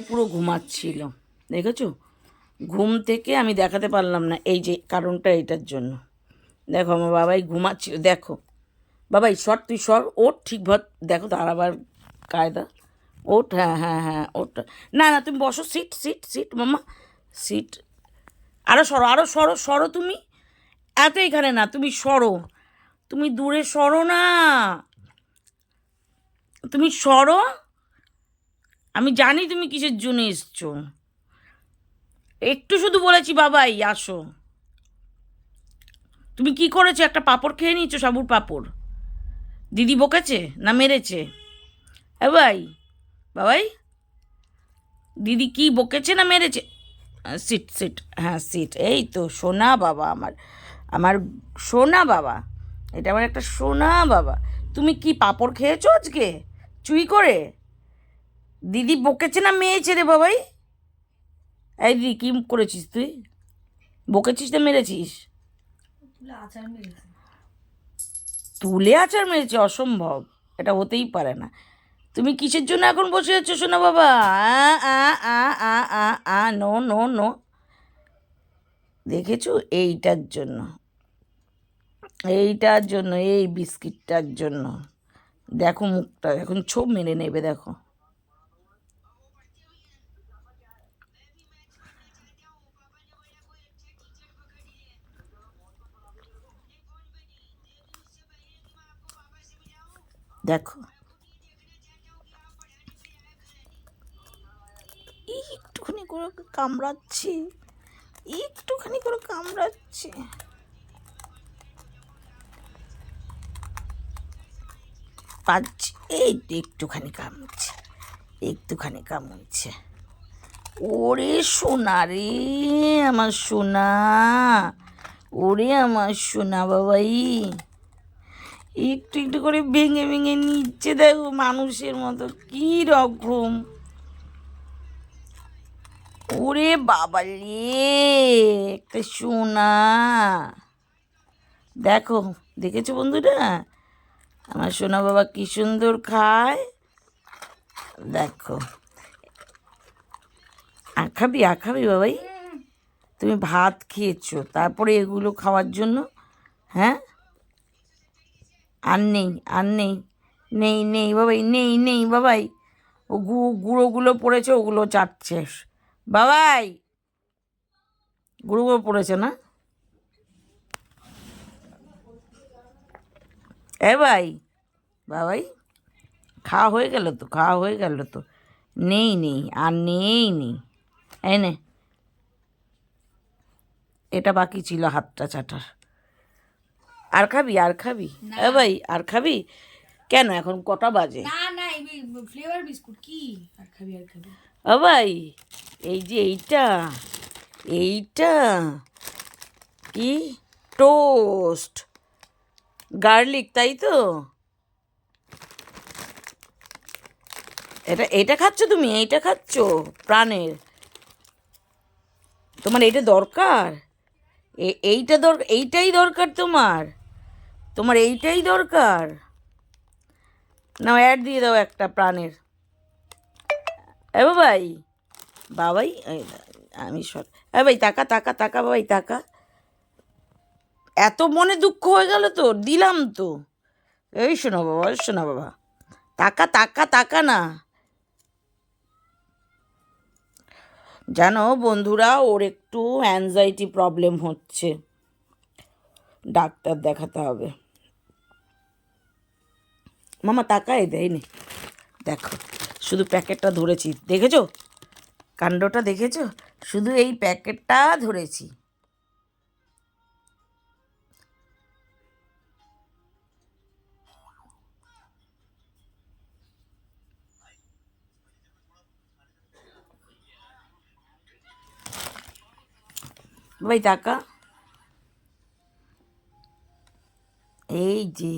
পুরো ঘুমাচ্ছিল, দেখেছো? ঘুম থেকে আমি দেখাতে পারলাম না, এই যে কারণটা এইটার জন্য। দেখো আমার বাবাই ঘুমাচ্ছিল, দেখো বাবাই সর, তুই সর, ওঠ ঠিকভাবে, দেখো তার আবার কায়দা। ওঠ, হ্যাঁ হ্যাঁ হ্যাঁ ওঠ। না না তুমি বসো, সিট সিট সিট মাম্মা, সিট। আরো সরো, আরো সরো, সরো তুমি। এত এখানে না, তুমি সরো, তুমি দূরে সরো না, তুমি সরো। আমি জানি তুমি কিসের জন্য এসছো, একটু শুধু বলেছি বাবাই আসো। তুমি কি করেছো, একটা পাঁপড় খেয়ে নিয়েছো, সাবুর পাঁপড়? দিদি বকেছে না মেরেছে? এ ভাই, বাবাই, দিদি কি বকেছে না মেরেছে? সিট সিট, হ্যাঁ সিট, এই তো সোনা বাবা আমার, আমার সোনা বাবা, এটা আমার একটা সোনা বাবা। তুমি কি পাঁপড় খেয়েছো আজকে চুই করে? দিদি বকেছে না মেয়েছে রে বাবাই? এই দিদি কি করেছিস তুই, বকেছিস না মেরেছিস? তুলে আচার মেরেছে, অসম্ভব, এটা হতেই পারে না। তুমি কিসের জন্য এখন বসে আছো সোনা বাবা? আ আ আ আ আ নো নো নো, দেখেছো? এইটার জন্য, এইটার জন্য, এই বিস্কিটটার জন্য। দেখো মুখটা এখন ছোপ মেরে নেবে, দেখো। দেখো একটুখানি করে কামড়াচ্ছে, একটুখানি করে কামড়াচ্ছে। পাচ্ছি, এই তো একটুখানি কামড়ছে, একটুখানি কামড়ছে। ওরে সোনা রে, আমার সোনা, ওরে আমার সোনা বাবাই, একটু একটু করে ভেঙে ভেঙে নিচ্ছে, দেখো মানুষের মতো কি রকম। ওরে বাবা রে, একটা সোনা, দেখো, দেখেছো বন্ধুরা আমার সোনা বাবা কি সুন্দর খায়, দেখো। আখাবি আখাবি বাবাই, তুমি ভাত খেয়েছো তারপরে এগুলো খাওয়ার জন্য? হ্যাঁ, আর নেই, আর নেই, নেই নেই বাবাই, নেই নেই বাবাই, ও গুঁড়োগুলো পড়েছে ওগুলো চাটছে বাবাই, গুঁড়োগুলো পড়েছে না? এ ভাই, বাবাই, খাওয়া হয়ে গেল তো, খাওয়া হয়ে গেল তো, নেই নেই আর নেই নেই, এই নে, এটা বাকি ছিল হাতটা চাটার। আর খাবি, আর খাবি? এ ভাই আর খাবি? কেন এখন কটা বাজে? না না, এই ফ্লেভার বিস্কুট কি আর খাবি, আর খাবি? ও ভাই, এই যে এইটা, এইটা কি, টোস্ট গার্লিক, তাই তো? এটা এটা খাচ্ছ তুমি, এইটা খাচ্ছ প্রাণের? তোমার এটা দরকার, এইটা দরকার, এইটাই দরকার তোমার, তোমার এইটাই দরকার। নাও অ্যাড দিয়ে দাও একটা প্রাণের। এ বাবাই, বাবাই আমি সর, এ ভাই তাকা তাকা তাকা বাবাই তাকা, এত মনে দুঃখ হয়ে গেল তো, দিলাম তো। এই শোনো বাবা, শোনো বাবা, তাকা তাকা তাকা না। জানো বন্ধুরা, ওর একটু অ্যাংজাইটি প্রবলেম হচ্ছে, ডাক্তার দেখাতে হবে। মামা তাকায় দেয় নে, দেখো শুধু প্যাকেটটা ধরেছি, দেখেছো কাণ্ডটা, দেখেছো? শুধু এই প্যাকেটটা ধরেছি। ভাই টাকা, এই যে